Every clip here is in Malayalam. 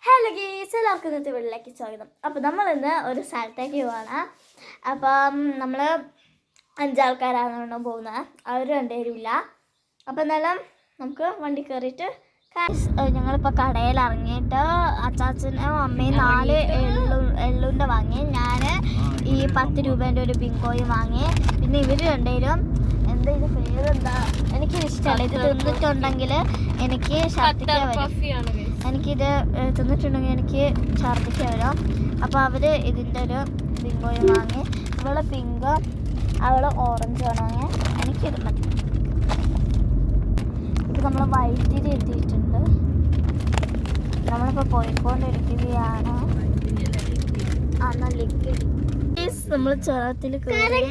ഹലോ ഗീസ്, എല്ലാവർക്കും ഇന്നത്തെ വീട്ടിലേക്ക് സ്വാഗതം. അപ്പോൾ നമ്മളിന്ന് ഒരു സ്ഥലത്തേക്ക് പോവാണ്. അപ്പം നമ്മൾ 5 ആൾക്കാരാണ് പോകുന്നത്. അവർ രണ്ടുപേരുമില്ല. അപ്പം എന്നാലും നമുക്ക് വണ്ടി കയറിയിട്ട് ഞങ്ങളിപ്പോൾ കടയിൽ ഇറങ്ങിയിട്ട് അച്ചാച്ചനും അമ്മയും 4 എള്ളുണ്ട വാങ്ങി. ഞാൻ ഈ 10 രൂപേൻ്റെ ഒരു ബിങ്കോയും വാങ്ങി. പിന്നെ ഇവർ രണ്ടുപേരും എന്താ ഇത് പേരെന്താ എനിക്കിത് ഇഷ്ടമല്ല. ഇത് തിന്നിട്ടുണ്ടെങ്കിൽ എനിക്ക് ഛർദ്ദിക്കാൻ വരും. എനിക്കിത് തിന്നിട്ടുണ്ടെങ്കിൽ എനിക്ക് ഛർദ്ദിക്കാൻ വരും. അപ്പോൾ അവർ ഇതിൻ്റെ ഒരു ബിങ്കോയും വാങ്ങി. ഇവള് പിങ്ക്, അവള് ഓറഞ്ച് ആണ് വാങ്ങി. എനിക്കിത് മതി. ഇപ്പം നമ്മൾ വൈദ്യുതി എത്തിയിട്ടുണ്ട്. നമ്മളിപ്പോൾ പോയിക്കൊണ്ടിരിക്കുകയാണ്. നമ്മൾ ചുരത്തിൽ കയറി.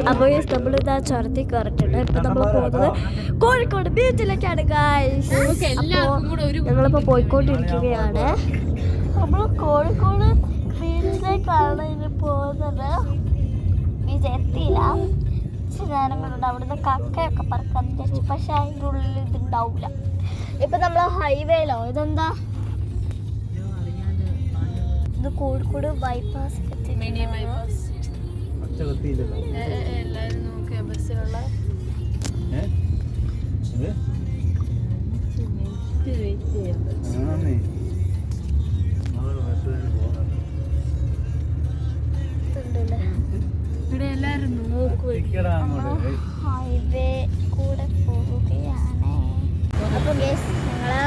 അപ്പോൾ നമ്മളിതാ ചുരത്തിൽ കയറിയിട്ടുണ്ട്. ഇപ്പം നമ്മൾ പോകുന്നത് കോഴിക്കോട് ബീച്ചിലേക്കാണ് ഗായ്സ്. ഞങ്ങളിപ്പോൾ പോയിക്കൊണ്ടിരിക്കുകയാണ്. നമ്മൾ കോഴിക്കോട് ബീച്ചിലേക്കാണ് ഇനി പോകുന്നത്. ബീച്ച് എത്തിയില്ല. ഞാനും കൂടെ അവിടുന്ന് കക്കയൊക്കെ പറക്കാൻ വിചാരിച്ചു. പക്ഷെ അതിൻ്റെ ഉള്ളിൽ ഇതുണ്ടാവില്ല. ഇപ്പം നമ്മൾ ഹൈവേയിലോ ഇതെന്താ ഇത് കോഴിക്കോട് ബൈപ്പാസ് എല്ലാരും നോക്കിയ ബസ്സിലുള്ള ഇവിടെ എല്ലാരും ഹൈവേ കൂടെ പോവുകയാണ്. അപ്പൊ ഞങ്ങള്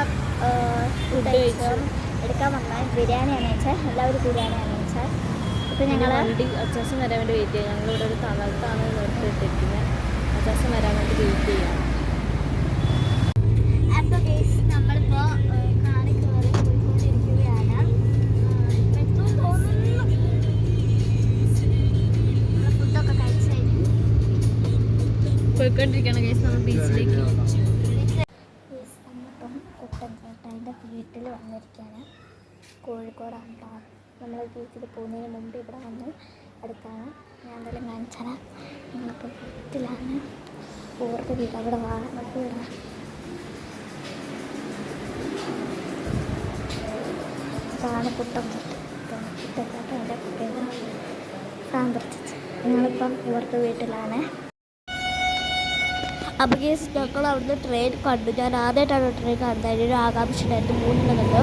എടുക്കാൻ വന്നാൽ ബിരിയാണിയാണ് വെച്ചാൽ എല്ലാവരും ബിരിയാണിയാണ് വെച്ചാൽ. ഇപ്പം ഞങ്ങൾ വണ്ടി അച്ചാസം വരാൻ വേണ്ടി വെയിറ്റ് ചെയ്യാം. ഞങ്ങളിവിടെ ഒരു തണലത്താണ് നിർത്തിയിട്ടിരിക്കുന്നത്. അച്ചാസം വരാൻ വേണ്ടി വെയിറ്റ് ചെയ്യാം. അപ്പോൾ ഗൈസ് നമ്മളിപ്പോൾ കാറിൽ കയറി പോയിക്കൊണ്ടിരിക്കുകയാണ്. എത്തും തോന്നുന്നു. ഫുഡൊക്കെ കഴിച്ച് കഴിഞ്ഞു പോയിക്കൊണ്ടിരിക്കുകയാണ് ഗൈസ് നമ്മൾ ബീച്ചിലേക്ക്. നമ്മളിപ്പം കുട്ടൻ ചേട്ടാൻ്റെ വീട്ടിൽ വന്നിരിക്കുകയാണ്. കോഴിക്കോടാണ് കേട്ടോ. നമ്മൾ ബീച്ചിൽ പോകുന്നതിന് മുമ്പ് ഇവിടെ വന്ന് അടുത്താണ്. ഞാൻ എന്തായാലും കാണിച്ചാൽ ഞങ്ങളിപ്പോൾ വീട്ടിലാണ്. ഓർത്ത് വീട് അവിടെ വാഴ വീടാണ്. ഇതാണ് കുട്ടച്ചാട്ടം എൻ്റെ കുട്ടികൾ സാന്ദർശിച്ച്. ഞങ്ങളിപ്പം ഇവർക്ക് വീട്ടിലാണ്. അപ്പോൾ കേസ് ഞങ്ങൾ അവിടുന്ന് ട്രെയിൻ കണ്ടു. ഞാൻ ആദ്യമായിട്ടാണ് ട്രെയിൻ കാണുന്നത്. അതിനൊരു ആകാംക്ഷ ഉണ്ടായിരുന്നു. 3 കണ്ടു.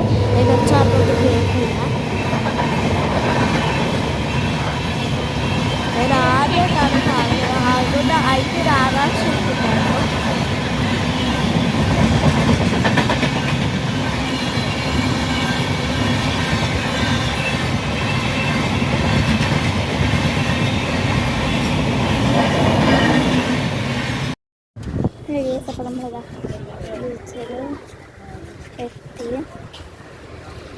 വെച്ചാറിനൊന്നും കേൾക്കില്ല. ഞാൻ ആദ്യമായിട്ടാണ് കാണുന്നത്. അതുകൊണ്ട് അതിൻ്റെ ഒരു ആകാംക്ഷ ഉണ്ടായിരുന്നു. അപ്പോൾ നമ്മളിതാ ബീച്ചിൽ എത്തി.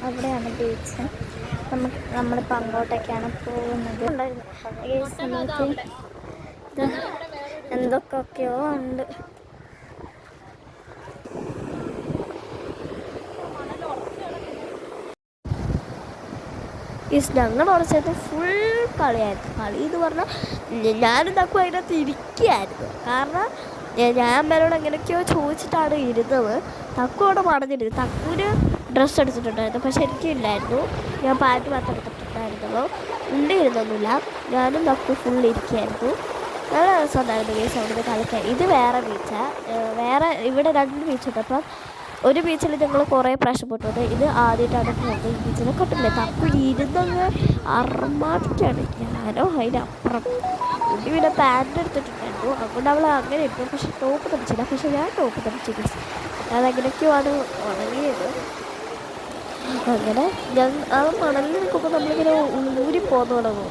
അവിടെയാണ് ബീച്ച്. നമ്മളിപ്പോൾ അങ്ങോട്ടേക്കാണ് പോകുന്നത്. എന്തൊക്കെയൊക്കെയോ ഉണ്ട്. ഞങ്ങൾ ഉറച്ചത് ഫുൾ കളിയായിരുന്നു. കളി എന്ന് പറഞ്ഞാൽ ഞാനും തക്കും അതിനകത്ത് ഇരിക്കുകയായിരുന്നു. കാരണം ഞാൻ അമ്മേനോട് എങ്ങനെയൊക്കെയോ ചോദിച്ചിട്ടാണ് ഇരുന്നത്. തക്കു അവിടെ മടഞ്ഞിരുന്നു. തക്കുവിന് ഡ്രസ്സ് എടുത്തിട്ടുണ്ടായിരുന്നു, പക്ഷെ എനിക്കില്ലായിരുന്നു. ഞാൻ പാൻറ്റ് മാത്രം എടുത്തിട്ടുണ്ടായിരുന്നുള്ളൂ. ഇരുന്നൊന്നുമില്ല. ഞാനും തക്കു ഫുൾ ഇരിക്കുകയായിരുന്നു. നല്ല രസമുണ്ടായിരുന്നു ബീച്ച് അവിടുന്ന് കളിക്കാൻ. ഇത് വേറെ ബീച്ചാണ്. ഇവിടെ 2 ബീച്ചുണ്ട്. അപ്പം ഒരു ബീച്ചിൽ ഞങ്ങൾ കുറേ പ്രാവശ്യം പോയിട്ടുണ്ട്. ഇത് ആദ്യമായിട്ടാണ് പോകുന്നത്. ഈ ബീച്ചിനെ കൊട്ടില്ലേ തക്കു ഇരുന്നങ്ങ് അർമാദിക്കാണ്. ഞാനോ അതിനപ്പുറം. കുട്ടി പിന്നെ പാൻറ്റ് എടുത്തിട്ടുണ്ടായിരുന്നു. അതുകൊണ്ട് അവൾ അങ്ങനെ ഇട്ടു. പക്ഷെ ടോപ്പ് തടിച്ചില്ല. പക്ഷെ ഞാൻ ടോപ്പ് തടിച്ചു. അതെങ്ങനെയൊക്കെയോ ആണ് ഉണങ്ങിയത്. അങ്ങനെ ആ മണലിൽ നിൽക്കുമ്പോൾ നമ്മളിങ്ങനെ ഊരി പോന്നു തുടങ്ങും.